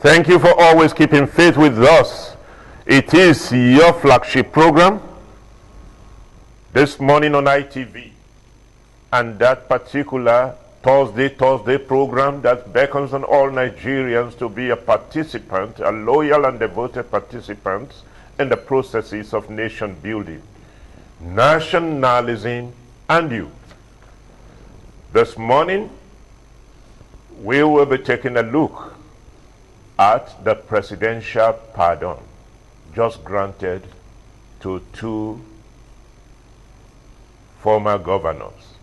Thank you for always keeping faith with us. It is your flagship program this morning on ITV, and that particular Thursday program that beckons on all Nigerians to be a participant, a loyal and devoted participant in the processes of nation building, nationalism, and you. This morning, we will be taking a look at the presidential pardon just granted to two former governors.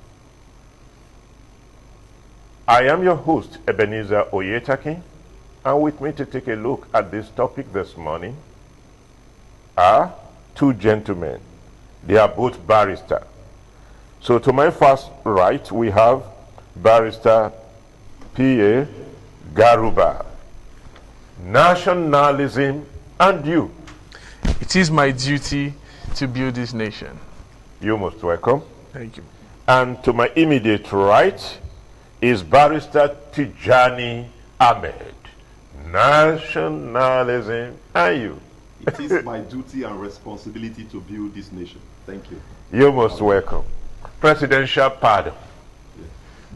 I am your host, Ebenezer Oyetaki, and with me to take a look at this topic this morning are two gentlemen. They are both barristers. So to my first right, we have Barrister P.A. Garuba. Nationalism and you. It is my duty to build this nation. You're most welcome. Thank you. And to my immediate right is Barrister Tijani Ahmed. Nationalism and you. It is my duty and responsibility to build this nation. Thank you. You're most welcome. Presidential pardon,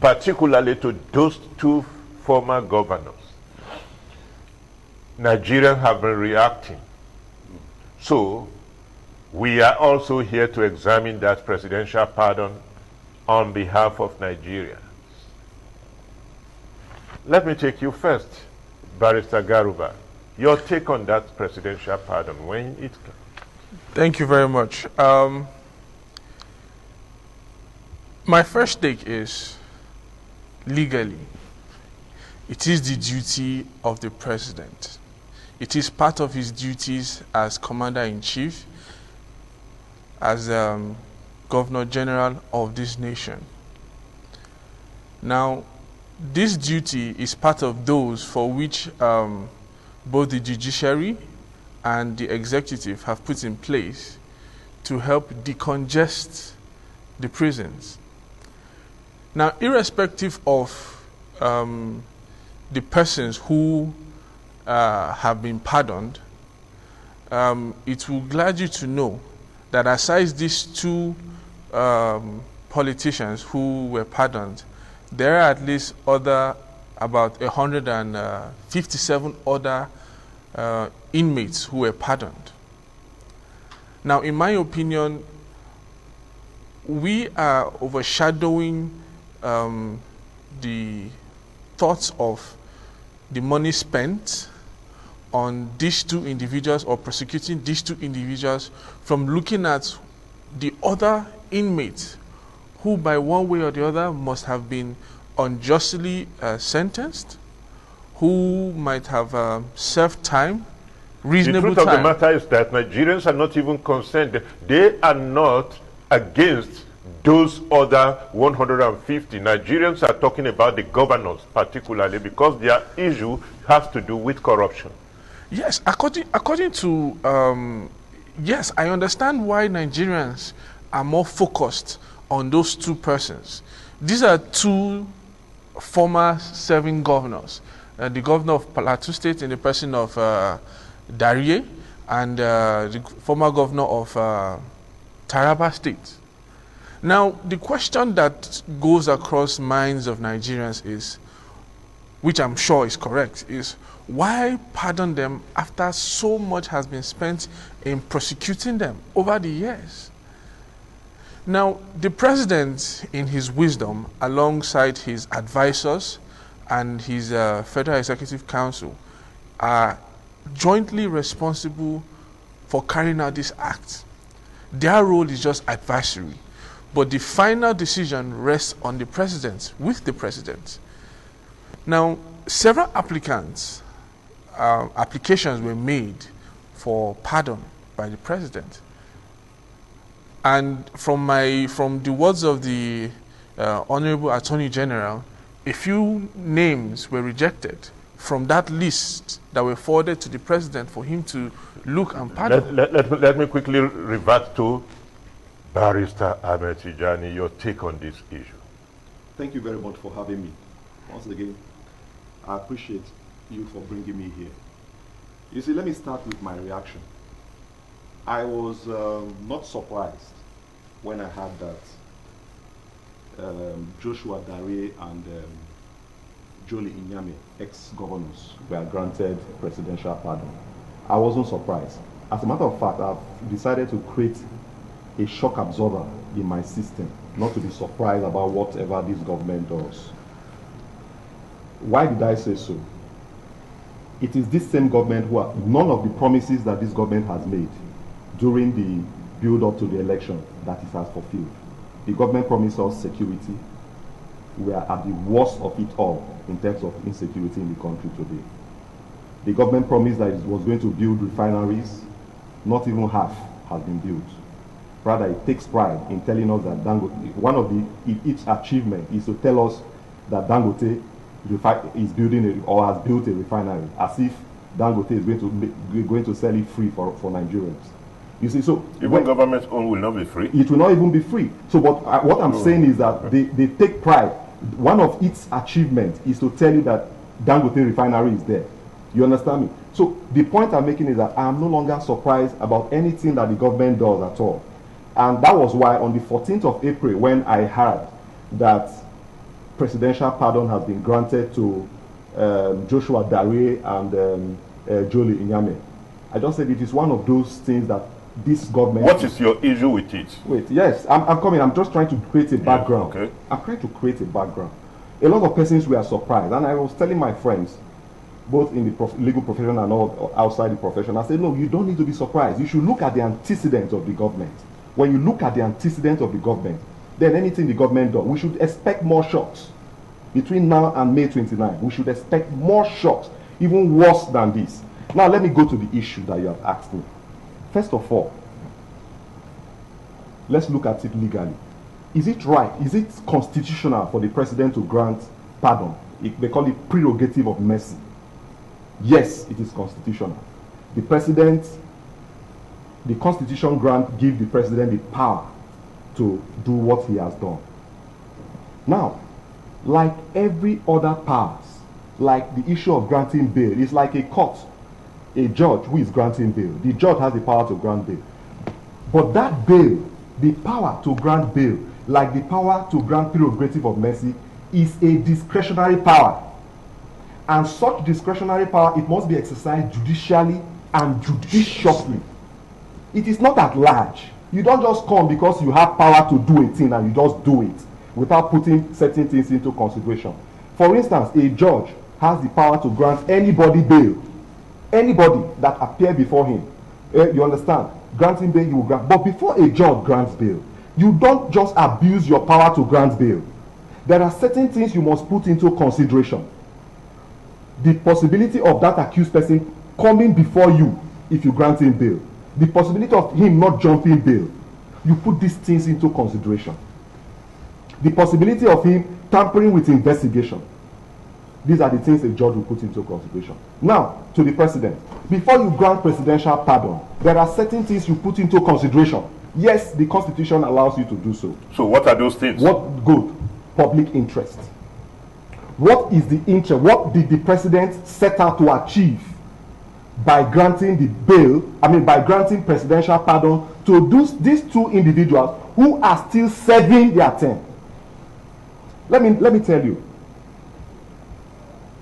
particularly to those two former governors. Nigerians have been reacting. So, we are also here to examine that presidential pardon on behalf of Nigerians. Let me take you first, Barrister Garuba. Your take on that presidential pardon when it comes. Thank you very much. My first take is, legally, it is the duty of the president. It is part of his duties as commander-in-chief, as governor general of this nation. Now, this duty is part of those for which both the judiciary and the executive have put in place to help decongest the prisons. Now, irrespective of the persons who have been pardoned, it will glad you to know that aside these two politicians who were pardoned, there are at least about 157 other inmates who were pardoned. Now, in my opinion, we are overshadowing the thoughts of the money spent on these two individuals or prosecuting these two individuals from looking at the other inmates who by one way or the other must have been unjustly sentenced, who might have served time, reasonable time. The truth of the matter is that Nigerians are not even concerned. They are not against those other 150. Nigerians are talking about the governors particularly because their issue has to do with corruption. Yes, according to, yes, I understand why Nigerians are more focused on those two persons. These are two former serving governors. The governor of Plateau State in the person of Darie, and the former governor of Taraba State. Now, the question that goes across minds of Nigerians is, which I'm sure is correct, is why pardon them after so much has been spent in prosecuting them over the years? Now, the president, in his wisdom, alongside his advisors and his Federal Executive Council, are jointly responsible for carrying out this act. Their role is just advisory, but the final decision rests on the president, with the president. Now, several applications were made for pardon by the president. And from the words of the Honorable Attorney General, a few names were rejected from that list that were forwarded to the president for him to look and pardon. Let me quickly revert to Barrister Ahmed Tijani, your take on this issue. Thank you very much for having me. Once again, I appreciate you for bringing me here. You see, let me start with my reaction. I was not surprised when I heard that Joshua Dare and Jolie Inyame, ex-governors, were granted presidential pardon. I wasn't surprised. As a matter of fact, I've decided to create a shock absorber in my system, not to be surprised about whatever this government does. Why did I say so? It is this same government who none of the promises that this government has made during the build-up to the election that it has fulfilled. The government promised us security. We are at the worst of it all in terms of insecurity in the country today. The government promised that it was going to build refineries. Not even half has been built. Rather, it takes pride in telling us that Dangote, one of its achievement is to tell us that Dangote is building or has built a refinery, as if Dangote is going to sell it free for Nigerians. You see, so even government's own will not be free. It will not even be free. So, but what I'm saying is that they take pride. One of its achievements is to tell you that Dangote refinery is there. You understand me? So the point I'm making is that I am no longer surprised about anything that the government does at all. And that was why on the 14th of April, when I heard that presidential pardon has been granted to Joshua Dare and Jolie Inyame, I just said it is one of those things that this government... What is your issue with it? Wait, yes, I'm coming. I'm just trying to create a background. Okay. I'm trying to create a background. A lot of persons were surprised, and I was telling my friends, both in the legal profession and outside the profession, I said, no, you don't need to be surprised. You should look at the antecedents of the government. When you look at the antecedents of the government, then anything the government does, we should expect more shocks. Between now and May 29, we should expect more shocks, even worse than this. Now, let me go to the issue that you have asked me. First of all, let's look at it legally. Is it right? Is it constitutional for the president to grant pardon? They call it prerogative of mercy. Yes, it is constitutional. The Constitution gives the president the power to do what he has done. Now, like every other powers, like the issue of granting bail, it's like a court, a judge who is granting bail. The judge has the power to grant bail. But that bail, the power to grant bail, like the power to grant prerogative of mercy, is a discretionary power. And such discretionary power, it must be exercised judicially and judiciously. It is not at large. You don't just come because you have power to do a thing and you just do it without putting certain things into consideration. For instance, a judge has the power to grant anybody bail. Anybody that appear before him. You understand? Granting bail, you will grant. But before a judge grants bail, you don't just abuse your power to grant bail. There are certain things you must put into consideration. The possibility of that accused person coming before you if you grant him bail. The possibility of him not jumping bail. You put these things into consideration. The possibility of him tampering with investigation. These are the things a judge will put into consideration. Now, to the president. Before you grant presidential pardon, there are certain things you put into consideration. Yes, the Constitution allows you to do so. So what are those things? What good? Public interest. What is the interest? What did the president set out to achieve by granting the bail, by granting presidential pardon to these two individuals who are still serving their term? Let me tell you,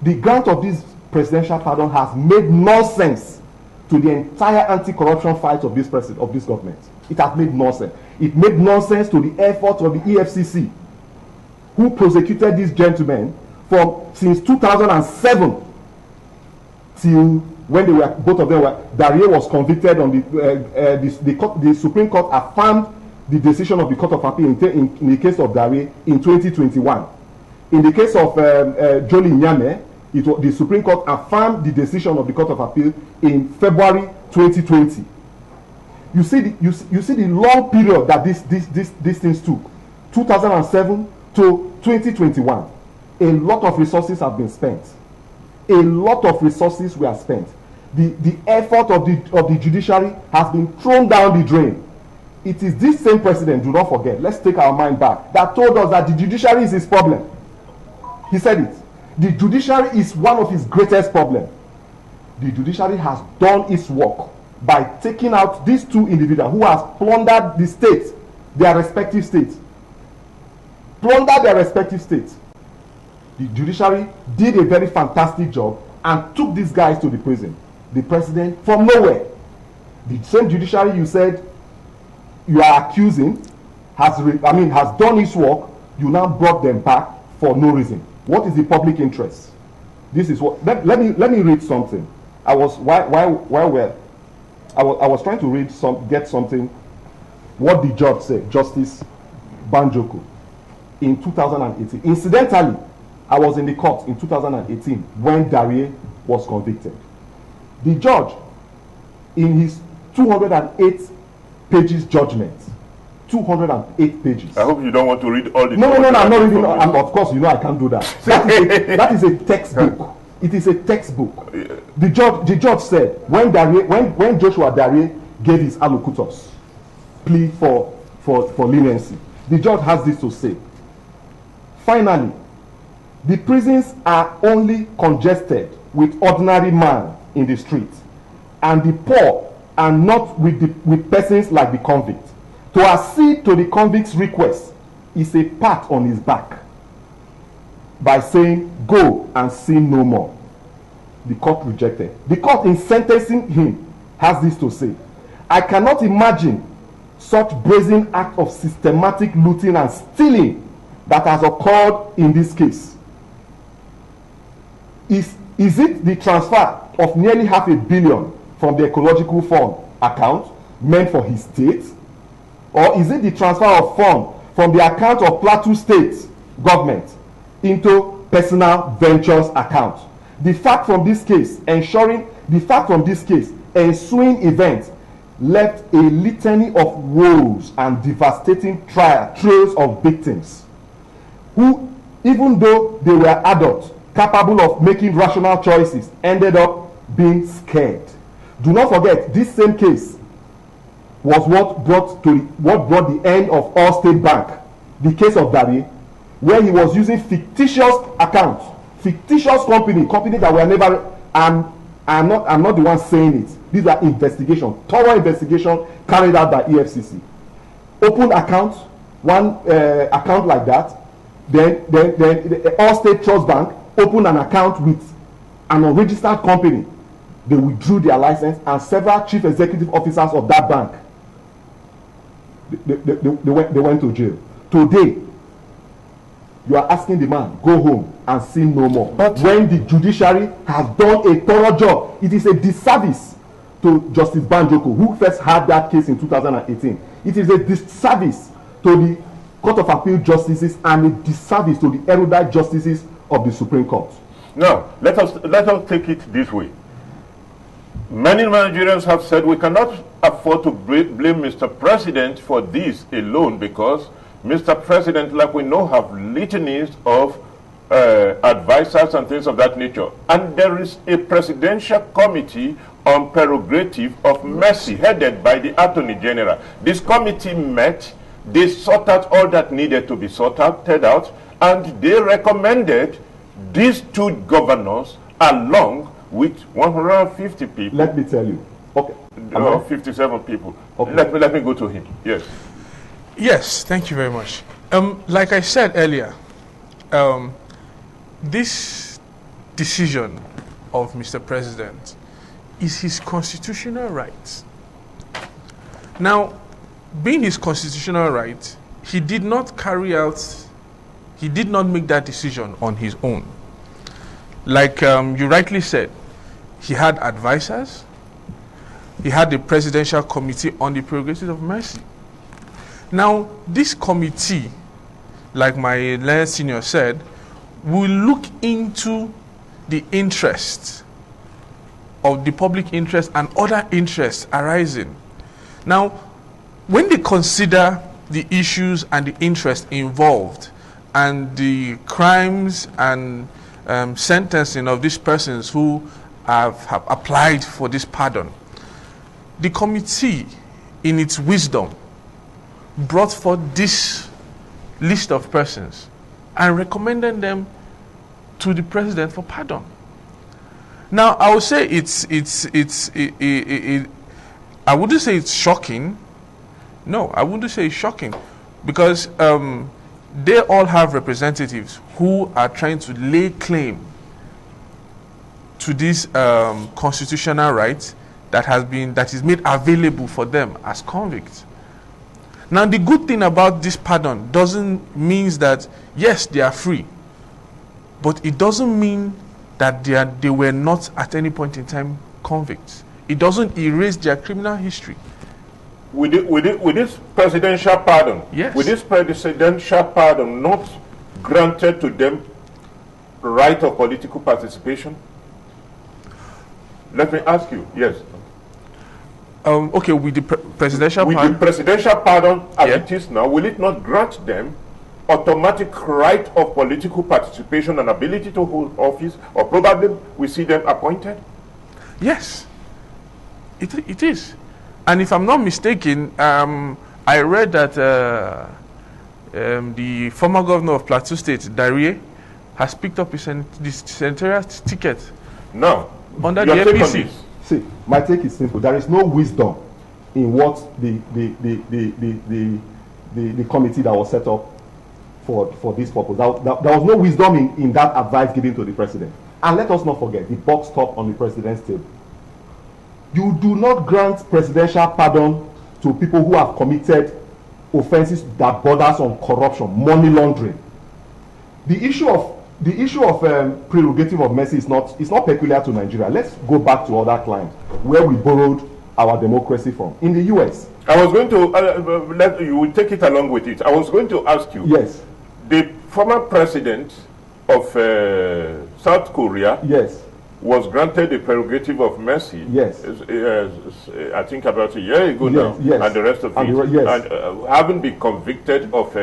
the grant of this presidential pardon has made nonsense to the entire anti-corruption fight of this government. It has made nonsense. It made nonsense to the efforts of the EFCC, who prosecuted these gentlemen since 2007 till when they were, both of them were, Dare was convicted on the Supreme Court affirmed the decision of the Court of Appeal in the case of Dare in 2021. In the case of Jolie Inyame, the Supreme Court affirmed the decision of the Court of Appeal in February 2020. You see the long period that these things took, 2007 to 2021. A lot of resources have been spent. A lot of resources were spent. The effort of the judiciary has been thrown down the drain. It is this same president, do not forget, let's take our mind back, that told us that the judiciary is his problem. He said it. The judiciary is one of its greatest problems. The judiciary has done its work by taking out these two individuals who have plundered the state, their respective states. Plundered their respective states. The judiciary did a very fantastic job and took these guys to the prison. The president, from nowhere, the same judiciary you said you are accusing has done its work. You now brought them back for no reason. What is the public interest? This is what. Let me read something. I was trying to get something. What the judge said, Justice Banjoko, in 2018. Incidentally, I was in the court in 2018 when Darie was convicted. The judge, in his 208 pages judgment, 208 pages. I hope you don't want to read all the. No, I'm not reading. Of course, you know I can't do that. That is a textbook. It is a textbook. The judge said when Joshua Darie gave his allocutors plea for leniency, the judge has this to say. Finally, the prisons are only congested with ordinary man in the street, and the poor are not with persons like the convict. To accede to the convict's request is a pat on his back by saying, "Go and sin no more." The court rejected. The court, in sentencing him, has this to say: I cannot imagine such brazen act of systematic looting and stealing that has occurred in this case. Is it the transfer of nearly $500 million from the ecological fund account meant for his state? Or is it the transfer of funds from the account of Plateau State government into personal ventures account? The fact from this case, ensuing ensuing events left a litany of woes and devastating trails of victims who, even though they were adults capable of making rational choices, ended up being scared. Do not forget, this same case was what brought the end of Allstate Bank, the case of Darie, where he was using fictitious accounts, fictitious company that were never. I'm not the one saying it. These are investigations, thorough investigation carried out by EFCC. Open accounts, one account like that. Then the Allstate Trust Bank opened an account with an unregistered company. They withdrew their license, and several chief executive officers of that bank they went to jail. Today, you are asking the man, go home and sin no more. But when the judiciary has done a thorough job, it is a disservice to Justice Banjoko, who first had that case in 2018. It is a disservice to the Court of Appeal justices and a disservice to the erudite justices of the Supreme Court. Now, let us take it this way. Many Nigerians have said we cannot afford to blame Mr. President for this alone, because Mr. President, like we know, have litanies of advisors and things of that nature. And there is a presidential committee on prerogative of mercy headed by the Attorney General. This committee met, they sought out all that needed to be sorted out, and they recommended these two governors along with 150 people. Let me tell you. Okay. 57 people. Okay. Let me go to him. Yes. Yes, thank you very much. Like I said earlier, this decision of Mr. President is his constitutional right. Now, being his constitutional right, he did not make that decision on his own. Like you rightly said, he had advisors. He had the Presidential Committee on the Prerogative of Mercy. Now, this committee, like my learned senior said, will look into the interests of the public interest and other interests arising. Now, when they consider the issues and the interests involved and the crimes and sentencing of these persons who have applied for this pardon, the committee, in its wisdom, brought forth this list of persons and recommended them to the president for pardon. Now, I would say I wouldn't say it's shocking. No, I wouldn't say it's shocking, because they all have representatives who are trying to lay claim to this constitutional right that is made available for them as convicts. Now, the good thing about this pardon doesn't mean that yes, they are free, but it doesn't mean that they were not at any point in time convicts. It doesn't erase their criminal history. With this presidential pardon, yes, with this presidential pardon not granted to them right of political participation? Let me ask you, yes. Okay, with the presidential pardon? With the presidential pardon as it is now, will it not grant them automatic right of political participation and ability to hold office, or probably we see them appointed? Yes, it is. And if I'm not mistaken, I read that the former governor of Plateau State, Darie, has picked up his senatorial ticket. No. Under the APC. See, my take is simple. There is no wisdom in what the committee that was set up for this purpose. There was no wisdom in that advice given to the president. And let us not forget, the buck stopped on the president's table. You do not grant presidential pardon to people who have committed offenses that borders on corruption, money laundering. The issue of prerogative of mercy is not peculiar to Nigeria. Let's go back to other climes where we borrowed our democracy from. In the US, I was going to you will take it along with it. I was going to ask you. Yes. The former president of South Korea. Yes. Was granted the prerogative of mercy. Yes. I think about a year ago now. Yes. And the rest of it. Yes. And having been convicted of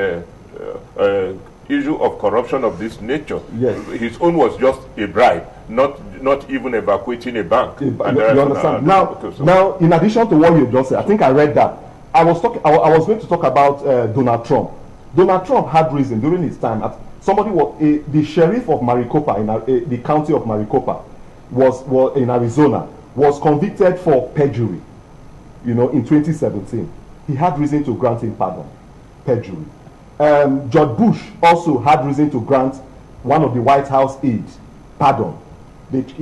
issue of corruption of this nature. Yes. His own was just a bribe, not even evacuating a bank. You understand? Now, in addition to what you just said, I think I read that. I was going to talk about Donald Trump. Donald Trump had reason during his time. The sheriff of Maricopa in the county of Maricopa was in Arizona, was convicted for perjury. In 2017, he had reason to grant him pardon, perjury. George Bush also had reason to grant one of the White House aides pardon. His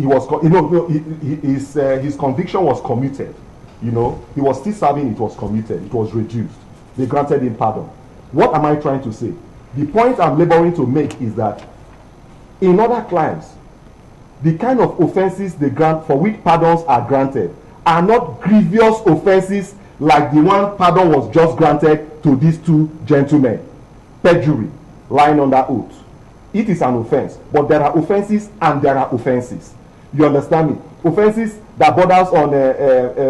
conviction was commuted. He was still serving. It was commuted. It was reduced. They granted him pardon. What am I trying to say? The point I'm laboring to make is that in other climes, the kind of offenses they grant for which pardons are granted are not grievous offenses like the one pardon was just granted to these two gentlemen. Perjury, lying under oath. It is an offense, but there are offenses and there are offenses. You understand me? Offenses that borders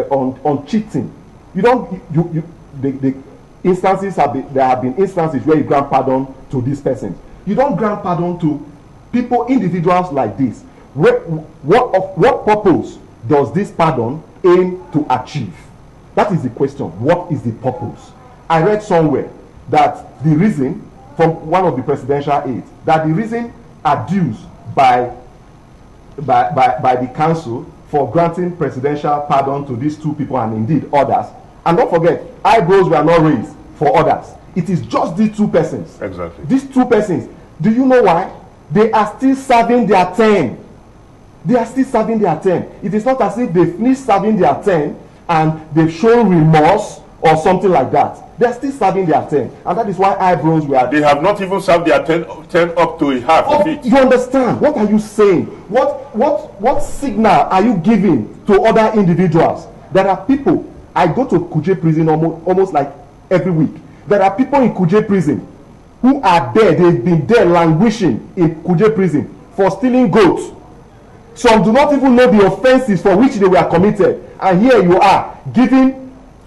on cheating. There have been instances where you grant pardon to these persons. You don't grant pardon to people, individuals like this. What purpose does this pardon aim to achieve? That is the question. What is the purpose? I read somewhere that the reason, from one of the presidential aides, that the reason adduced by the council for granting presidential pardon to these two people and indeed others, and don't forget, eyebrows were not raised for others. It is just these two persons. Exactly. These two persons. Do you know why? They are still serving their term. They are still serving their term. It is not as if they finished serving their term and they've shown remorse or something like that. They are still serving their term, and that is why eyebrows were. They have not even served their term up to a half of it. You understand? What are you saying? What signal are you giving to other individuals? There are people. I go to Kuje prison almost like every week. There are people in Kuje prison who are there. They've been there languishing in Kuje prison for stealing goats. Some do not even know the offenses for which they were committed, and here you are giving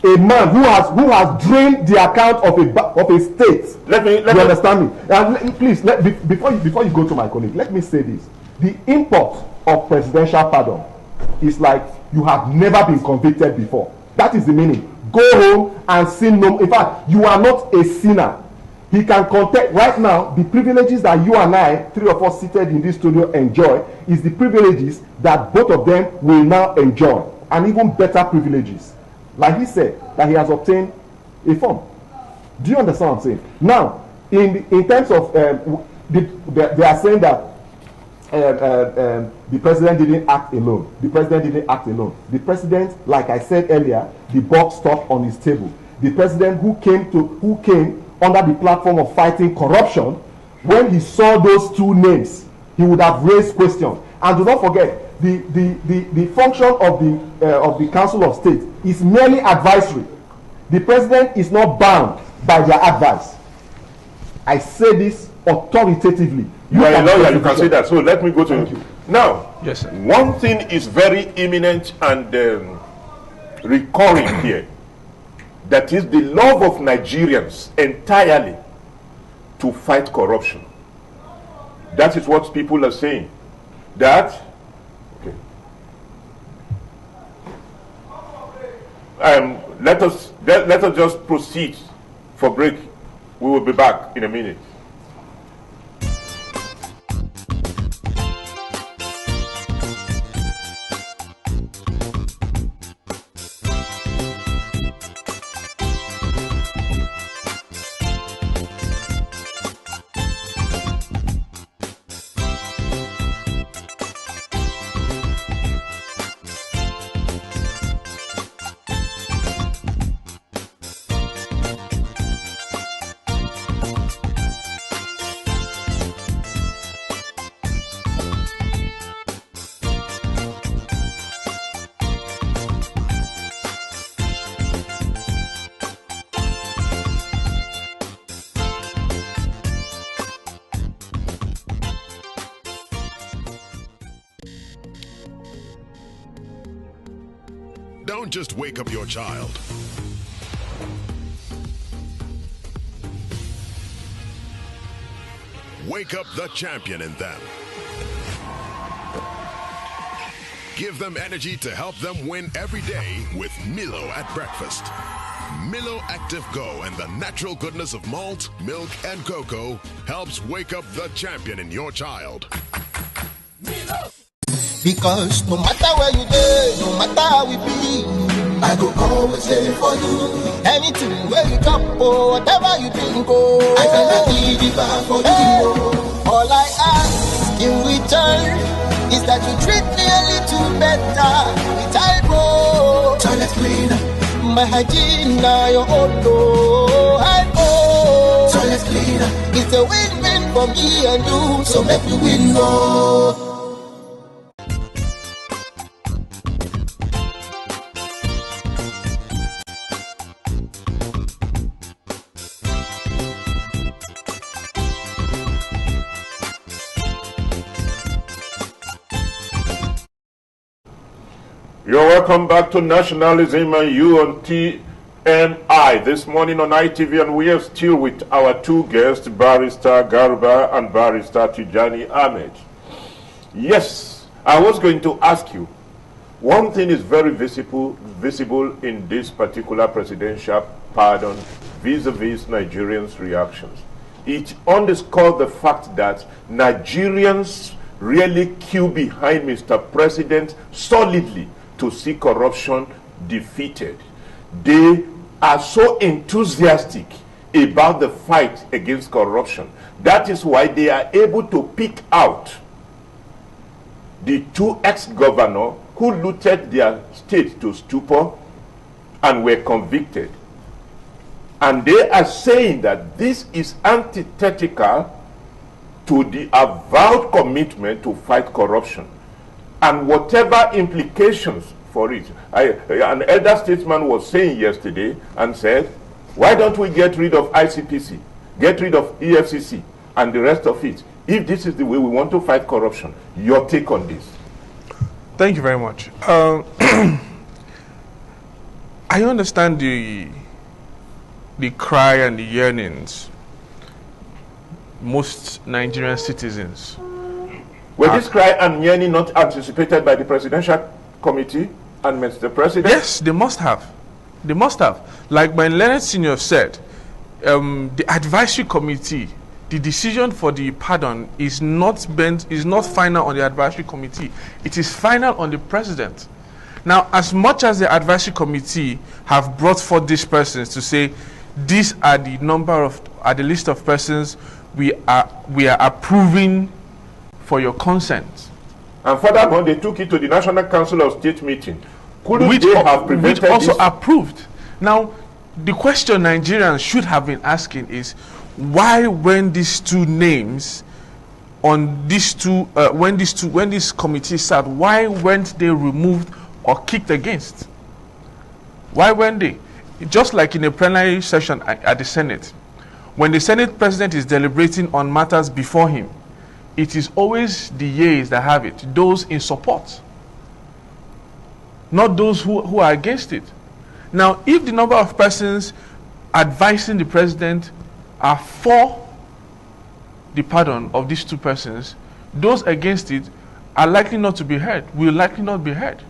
a man who has drained the account of a state. You understand me? And please, before you go to my colleague, let me say this: the import of presidential pardon is like you have never been convicted before. That is the meaning. Go home and sin no more. In fact, you are not a sinner. He can contest right now. The privileges that you and I, three of us seated in this studio, enjoy is the privileges that both of them will now enjoy, and even better privileges. Like he said, that he has obtained a form. Do you understand what I'm saying? Now, in terms of they are saying that the president didn't act alone. The president didn't act alone. The president, like I said earlier, the buck stopped on his table. The president who came under the platform of fighting corruption, when he saw those two names, he would have raised questions. And do not forget, the function of the Council of State is merely advisory. The president is not bound by their advice. I say this authoritatively. You are a lawyer, you can say that. So let me go to you. Now, yes, sir. One thing is very imminent and recurring here. That is the love of Nigerians entirely to fight corruption. That is what people are saying. That, okay. Let us just proceed for break. We will be back in a minute. Don't just wake up your child. Wake up the champion in them. Give them energy to help them win every day with Milo at breakfast. Milo Active Go and the natural goodness of malt, milk, and cocoa helps wake up the champion in your child. Milo. Because no matter where you go, no matter how we be, I go always there for you. Anything where you drop or whatever you think, oh, I cannot give it back for you. All I ask in return is that you treat me a little better. With eyebrow, toilet cleaner, my hygiene now your own. Eyebrow, toilet cleaner, it's a win-win for me and you. So make me win more. You're welcome back to Nationalism and you on TNI this morning on ITV, and we are still with our two guests, Barrister Garba and Barrister Tijani Ahmed. Yes, I was going to ask you, one thing is very visible in this particular presidential pardon vis-a-vis Nigerians' reactions. It underscores the fact that Nigerians really queue behind Mr. President solidly to see corruption defeated. They are so enthusiastic about the fight against corruption. That is why they are able to pick out the two ex-governors who looted their state to stupor and were convicted. And they are saying that this is antithetical to the avowed commitment to fight corruption and whatever implications for it. An elder statesman was saying yesterday and said, why don't we get rid of ICPC, get rid of EFCC and the rest of it, if this is the way we want to fight corruption? Your take on this? Thank you very much. I understand the cry and the yearnings most Nigerian citizens. Were this cry and yearning not anticipated by the Presidential Committee and Mr. President? Yes, they must have. They must have. Like my learned senior said, the advisory committee, the decision for the pardon is not final on the advisory committee. It is final on the president. Now, as much as the advisory committee have brought forth these persons to say, these are the the list of persons we are approving for your consent. And furthermore, they took it to the National Council of State meeting. Couldn't they have prevented which also this? Approved. Now, the question Nigerians should have been asking is, why when these two names on these two when this committee sat, why weren't they removed or kicked against? Why weren't they? Just like in a plenary session at the Senate, when the Senate president is deliberating on matters before him, it is always the yeas that have it, those in support, not those who are against it. Now, if the number of persons advising the president are for the pardon of these two persons, those against it are likely not to be heard, will likely not be heard.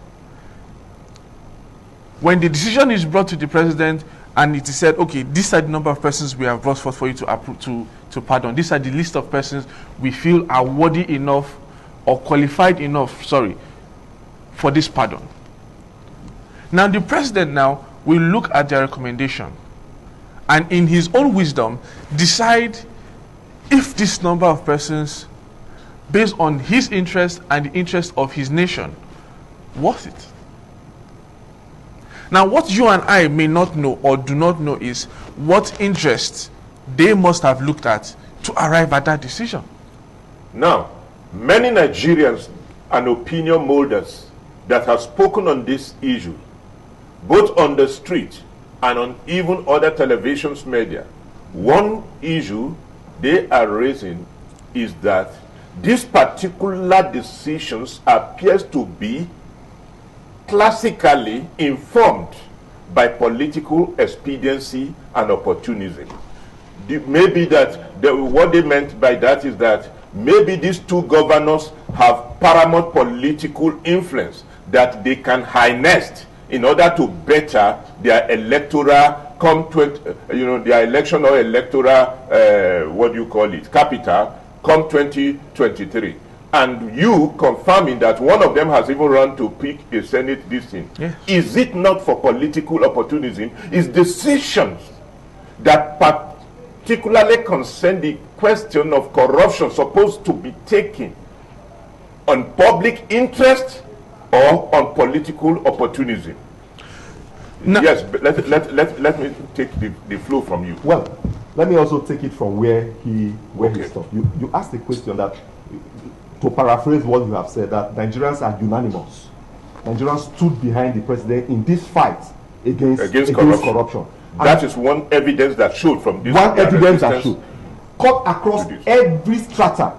When the decision is brought to the president and it is said, okay, these are the number of persons we have brought forth for you to approve, to pardon. These are the list of persons we feel are worthy enough or qualified enough, for this pardon. Now, the president now will look at their recommendation and in his own wisdom decide if this number of persons, based on his interest and the interest of his nation, worth it. Now, what you and I may not know or do not know is what interest they must have looked at to arrive at that decision. Now, many Nigerians and opinion molders that have spoken on this issue, both on the street and on even other televisions media, one issue they are raising is that these particular decisions appears to be classically informed by political expediency and opportunism. Maybe what they meant by that is that maybe these two governors have paramount political influence that they can harness in order to better their electoral their election or electoral capital come 2023. And you confirming that one of them has even run to pick a Senate this thing. Yes. Is it not for political opportunism? Is decisions that particularly concern the question of corruption supposed to be taken on public interest or on political opportunism? No. Yes, let me take the flow from you. Well, let me also take it from where he stopped. You asked the question that, to paraphrase what you have said, that Nigerians are unanimous. Nigerians stood behind the president in this fight against corruption. That is one evidence that showed from this. One evidence that showed. Cut across every strata.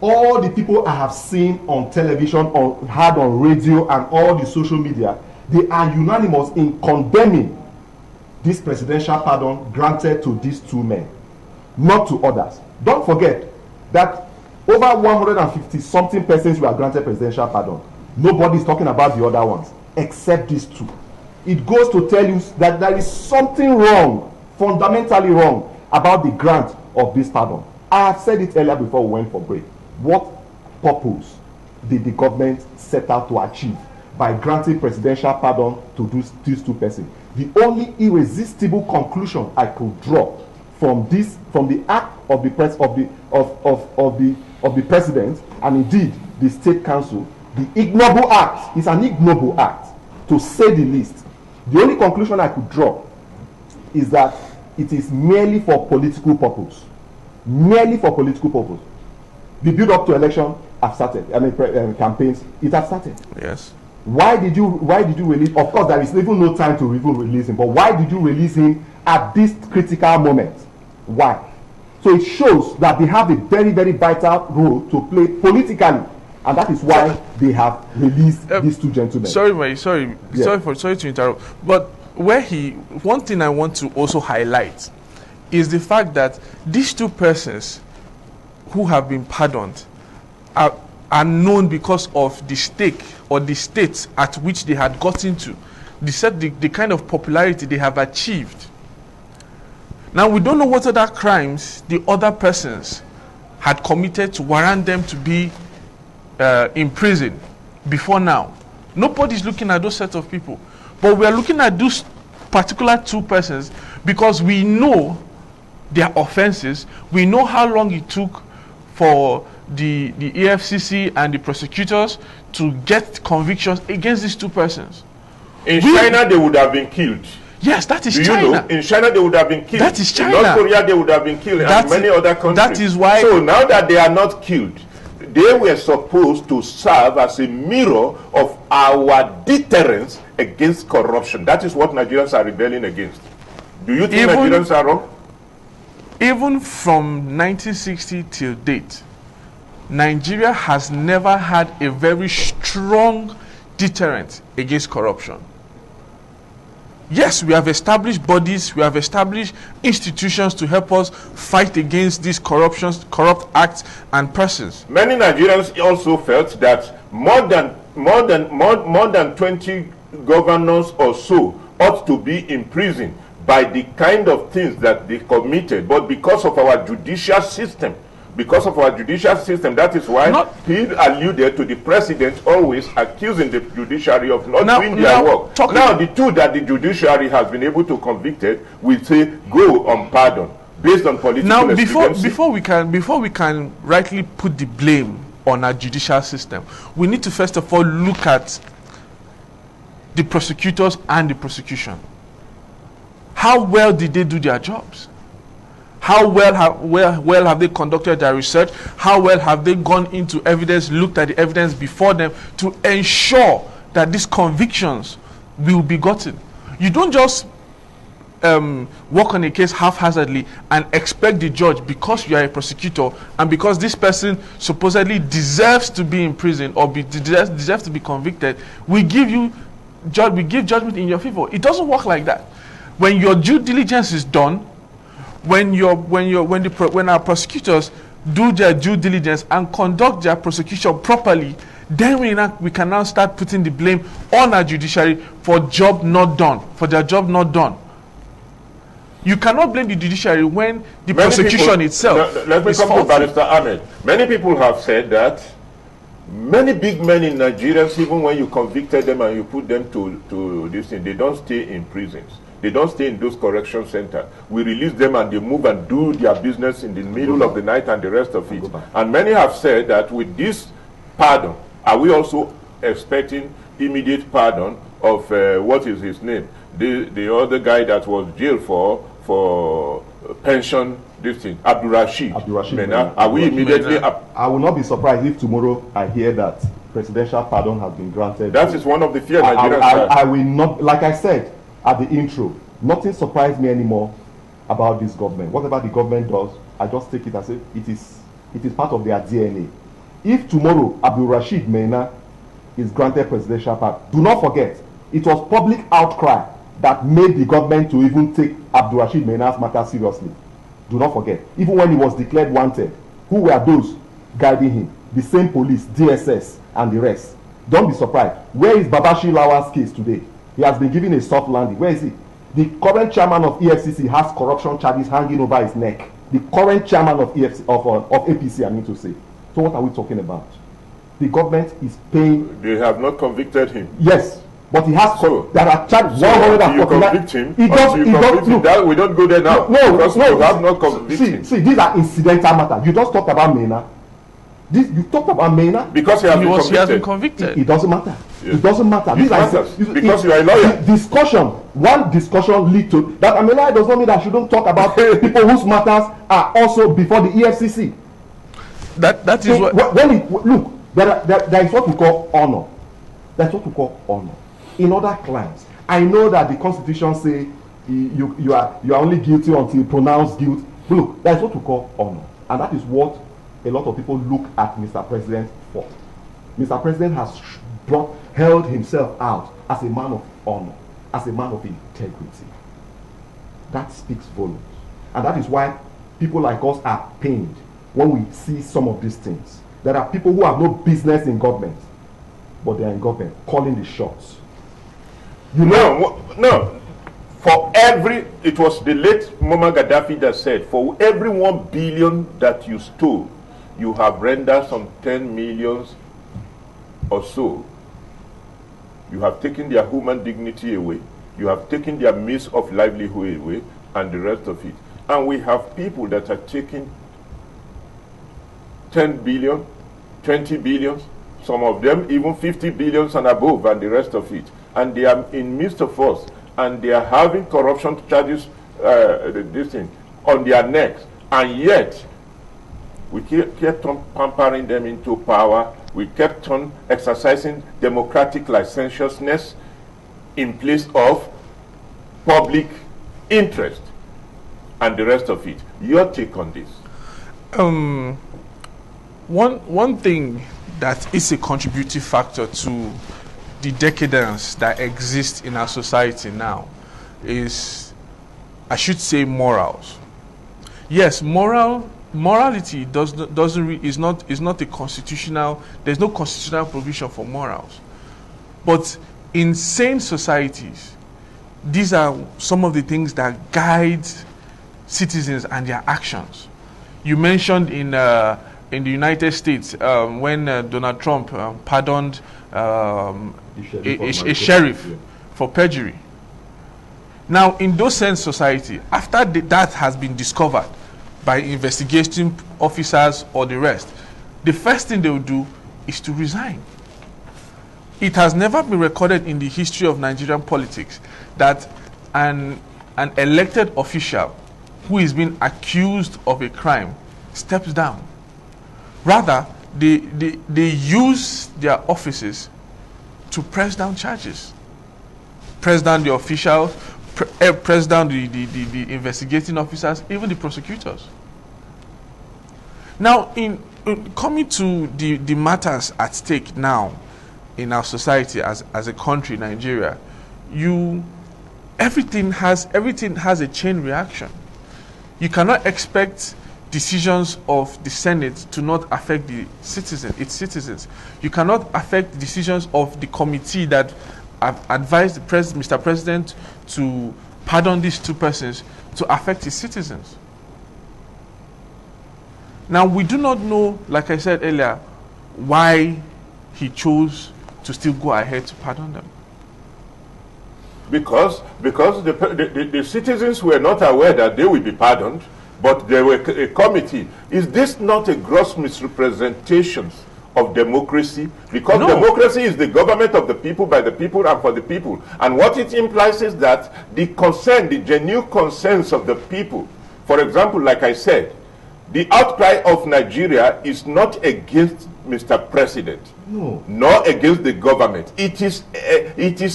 All the people I have seen on television or heard on radio and all the social media, they are unanimous in condemning this presidential pardon granted to these two men, not to others. Don't forget that over 150 something persons were granted presidential pardon. Nobody is talking about the other ones except these two. It goes to tell you that there is something wrong, fundamentally wrong, about the grant of this pardon. I have said it earlier before we went for break. What purpose did the government set out to achieve by granting presidential pardon to these two persons? The only irresistible conclusion I could draw from the act of the president and indeed the state council, the ignoble act is an ignoble act, to say the least. The only conclusion I could draw is that it is merely for political purpose. Merely for political purpose. The build up to election have started. Campaigns, it has started. Yes. Why did you release? Of course, there is even no time to even release him. But why did you release him at this critical moment? Why? So it shows that they have a very, very vital role to play politically, and that is why they have released these two gentlemen. Sorry to interrupt. But one thing I want to also highlight is the fact that these two persons who have been pardoned are known because of the stake or the states at which they had gotten to, the kind of popularity they have achieved. Now, we don't know what other crimes the other persons had committed to warrant them to be in prison before now. Nobody's looking at those set of people. But we are looking at those particular two persons because we know their offenses. We know how long it took for the EFCC and the prosecutors to get convictions against these two persons. In China, they would have been killed. Yes, that is Do you China. know? In China, they would have been killed. That is China. In North Korea, they would have been killed, and many other countries. That is why. So now that they are not killed, they were supposed to serve as a mirror of our deterrence against corruption. That is what Nigerians are rebelling against. Do you think Nigerians are wrong? Even from 1960 till date, Nigeria has never had a very strong deterrent against corruption. Yes, we have established bodies, we have established institutions to help us fight against these corrupt acts and persons. Many Nigerians also felt that more than 20 governors or so ought to be in prison by the kind of things that they committed, but because of our judicial system, that is why he alluded to the president always accusing the judiciary of not doing their work. Now, the two that the judiciary has been able to convict will say go on pardon based on political expediency. Before we can rightly put the blame on our judicial system, we need to first of all look at the prosecutors and the prosecution. How well did they do their jobs? How well have they conducted their research? How well have they gone into evidence, looked at the evidence before them to ensure that these convictions will be gotten? You don't just work on a case haphazardly and expect the judge, because you are a prosecutor and because this person supposedly deserves to be in prison or deserves to be convicted, we give judgment in your favor. It doesn't work like that. When your due diligence is done, when our prosecutors do their due diligence and conduct their prosecution properly, then we can now start putting the blame on our judiciary for their job not done. You cannot blame the judiciary when the prosecution itself Let me is come faulty. to Barrister Ahmed. Many people have said that many big men in Nigeria, even when you convicted them and you put them to this thing, they don't stay in prisons. They don't stay in those correction centers. We release them and they move and do their business in the middle of the night and the rest of it. And many have said that with this pardon, are we also expecting immediate pardon of what is his name? The other guy that was jailed for pension, this thing, Abdul Rashid Mena. Are we immediately? I will not be surprised if tomorrow I hear that presidential pardon has been granted. That is one of the fears Nigerians have. I will not, like I said at the intro, nothing surprises me anymore about this government. Whatever the government does, I just take it as if it is part of their DNA. If tomorrow Abdul Rashid Mena is granted presidential pardon, do not forget, it was public outcry that made the government to even take Abdul Rashid Mena's matter seriously. Do not forget, even when he was declared wanted, who were those guiding him? The same police, DSS, and the rest. Don't be surprised. Where is Babashi Lawa's case today? He has been given a soft landing. Where is he? The current chairman of EFCC has corruption charges hanging over his neck. The current chairman of APC, I mean to say. So what are we talking about? The government is paying. They have not convicted him. Yes, but he has. So there are charges. You convict him. We don't go there now. No, because you have not convicted him. See, these are incidental matters. You just talked about Mena. You talked about Mena because he has been convicted. It doesn't matter. Yes. It doesn't matter. It matters because you are a lawyer. One discussion lead to that. I mean, that does not mean that I shouldn't talk about people whose matters are also before the EFCC. That is what. Look, there is what we call honor. That's what we call honor. In other crimes, I know that the Constitution say you are only guilty until pronounced guilt. But look, that's what we call honor, and that is what a lot of people look at Mr. President for. Mr. President has held himself out as a man of honor, as a man of integrity. That speaks volumes, and that is why people like us are pained when we see some of these things. There are people who have no business in government, but they are in government calling the shots. No. For every, it was the late Muammar Gaddafi that said, for every 1 billion that you stole, you have rendered some 10 millions or so. You have taken their human dignity away. You have taken their means of livelihood away, and the rest of it. And we have people that are taking 10 billion, 20 billions, some of them even 50 billions and above, and the rest of it. And they are in midst of us, and they are having corruption charges this thing, on their necks. And yet, we kept on pampering them into power. We kept on exercising democratic licentiousness in place of public interest and the rest of it. Your take on this? One thing that is a contributing factor to the decadence that exists in our society now is, I should say, morals. Yes, morality is not a constitutional. There's no constitutional provision for morals, but in sane societies, these are some of the things that guide citizens and their actions. You mentioned in the United States when Donald Trump pardoned a sheriff for perjury. Now, in those sane society, after that has been discovered by investigating officers or the rest, the first thing they will do is to resign. It has never been recorded in the history of Nigerian politics that an elected official who is being accused of a crime steps down. Rather, they use their offices to press down charges, press down the officials, press down the investigating officers, even the prosecutors. Now, in coming to the matters at stake now in our society as a country, Nigeria, everything has a chain reaction. You cannot expect decisions of the Senate to not affect its citizens. You cannot affect decisions of the committee that advised Mr. President to pardon these two persons to affect his citizens. Now, we do not know, like I said earlier, why he chose to still go ahead to pardon them. Because the citizens were not aware that they will be pardoned, but there were a committee. Is this not a gross misrepresentation of democracy? Because no. Democracy is the government of the people, by the people, and for the people. And what it implies is that the genuine concerns of the people, for example, like I said, the outcry of Nigeria is not against Mr. President, no, nor against the government. It is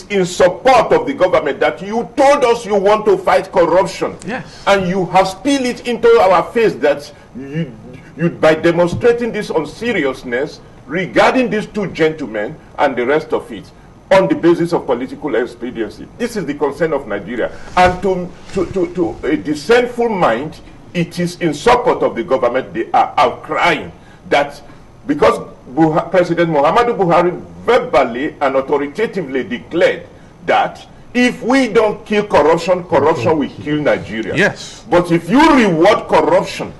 in support of the government that you told us you want to fight corruption. Yes. And you have spilled it into our face that you by demonstrating this unseriousness regarding these two gentlemen and the rest of it on the basis of political expediency. This is the concern of Nigeria. And to a dissentful mind, it is in support of the government. They are outcrying that because President Muhammadu Buhari verbally and authoritatively declared that if we don't kill corruption, corruption will kill Nigeria. Yes. But if you reward corruption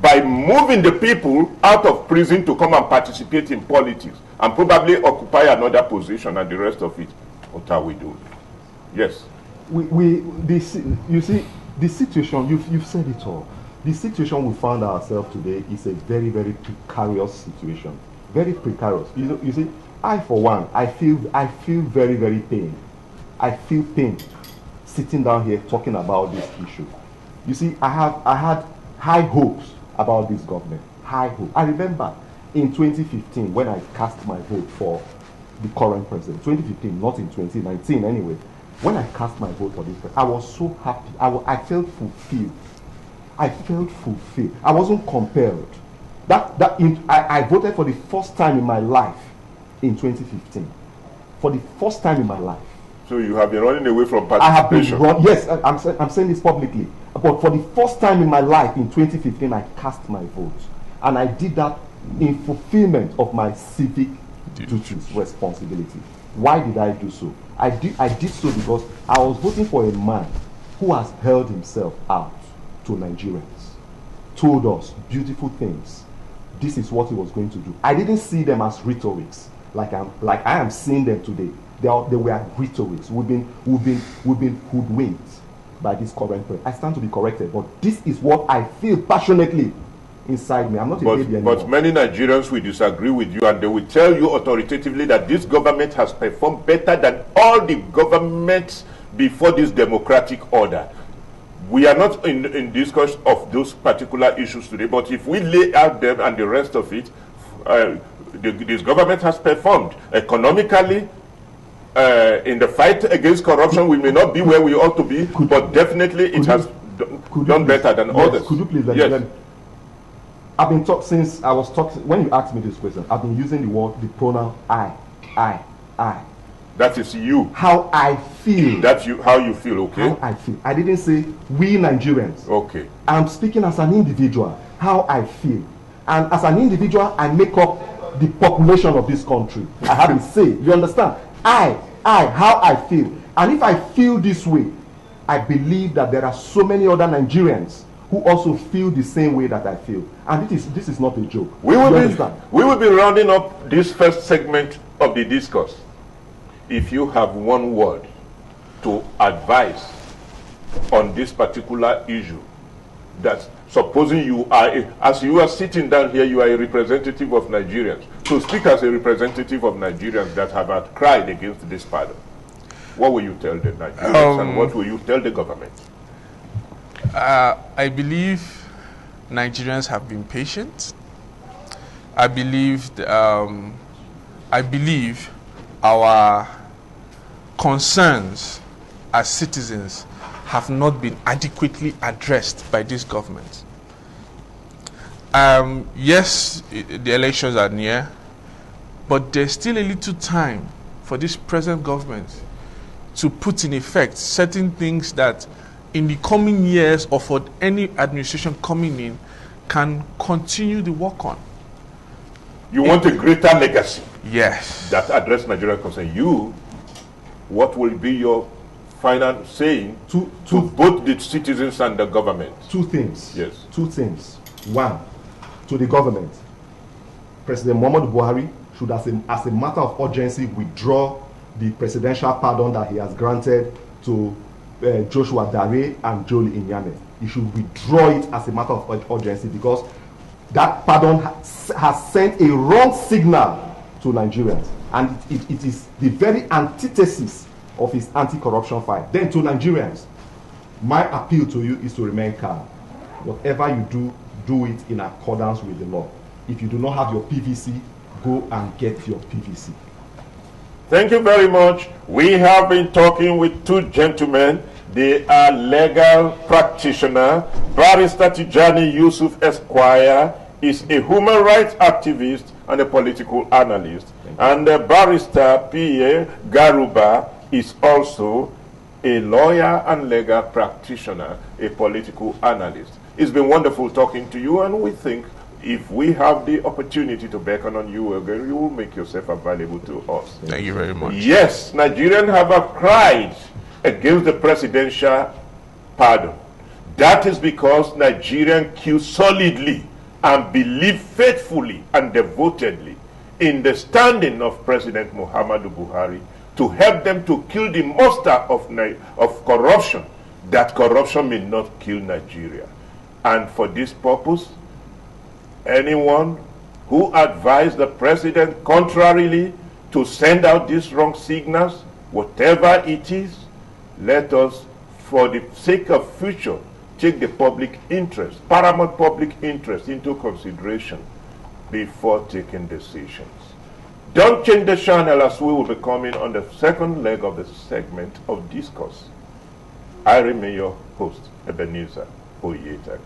by moving the people out of prison to come and participate in politics and probably occupy another position and the rest of it, what are we doing? Yes. You see, the situation, you've said it all. The situation we found ourselves today is a very, very precarious situation. Very precarious. You see, I for one, I feel very, very pain. I feel pain sitting down here talking about this issue. You see, I had high hopes about this government. High hopes. I remember in 2015 when I cast my vote for the current president. 2015, not in 2019 anyway. When I cast my vote for this president, I was so happy. I felt fulfilled. I felt fulfilled. I wasn't compelled. I voted for the first time in my life in 2015. For the first time in my life. So you have been running away from participation? I have been yes, I'm saying this publicly. But for the first time in my life in 2015, I cast my vote. And I did that in fulfillment of my civic duties, responsibility. Why did I do so? I did so because I was voting for a man who has held himself out to Nigerians, told us beautiful things. This is what he was going to do. I didn't see them as rhetorics like I am seeing them today. They were rhetorics. We've been hoodwinked by this current president. I stand to be corrected, but this is what I feel passionately inside me. I'm not a baby anymore. But many Nigerians will disagree with you, and they will tell you authoritatively that this government has performed better than all the governments before this democratic order. We are not in discourse of those particular issues today, but if we lay out them and the rest of it, this government has performed economically. In the fight against corruption, we may not be where we ought to be, but definitely it has done better than others. Could you please let me? I've been talking since I was talking. When you asked me this question, I've been using the pronoun I. That is you. How I feel. That's you. How you feel? Okay. How I feel. I didn't say we Nigerians. Okay. I'm speaking as an individual. How I feel, and as an individual, I make up the population of this country. I have a say. You understand? I, how I feel. And if I feel this way, I believe that there are so many other Nigerians who also feel the same way that I feel. And this is not a joke. We will be rounding up this first segment of the discourse. If you have one word to advise on this particular issue, that supposing you are, as you are sitting down here, you are a representative of Nigerians. To speak as a representative of Nigerians that have cried against this pardon, what will you tell the Nigerians and what will you tell the government? I believe Nigerians have been patient. I believe our concerns as citizens have not been adequately addressed by this government. Yes, the elections are near, but there's still a little time for this present government to put in effect certain things that in the coming years or for any administration coming in can continue the work on. You want a greater legacy? Yes. That address Nigerian concern. You, what will be your final saying to both the citizens and the government? Two things. Yes. Two things. One, to the government. President Muhammadu Buhari should, as a matter of urgency, withdraw the presidential pardon that he has granted to Joshua Dare and Joel Inyame. He should withdraw it as a matter of urgency, because that pardon has sent a wrong signal to Nigerians, and it is the very antithesis of his anti-corruption fight. Then to Nigerians, my appeal to you is to remain calm. Whatever you do it in accordance with the law. If you do not have your PVC, go and get your PVC. Thank you very much. We have been talking with two gentlemen. They are legal practitioner. Barrister Tijani Yusuf Esquire is a human rights activist and a political analyst. And Barrister P.A. Garuba is also a lawyer and legal practitioner, a political analyst. It's been wonderful talking to you, and we think if we have the opportunity to beckon on you again, you will make yourself available to us. Thank you very much. Yes, Nigerians have cried against the presidential pardon. That is because Nigerians queue solidly and believe faithfully and devotedly in the standing of President Muhammadu Buhari to help them to kill the monster of corruption, that corruption may not kill Nigeria. And for this purpose, anyone who advised the president contrarily to send out these wrong signals, whatever it is, let us, for the sake of future, take the public interest, paramount public interest, into consideration before taking decisions. Don't change the channel, as we will be coming on the second leg of the segment of discourse. I remain your host, Ebenezer Oyetaki.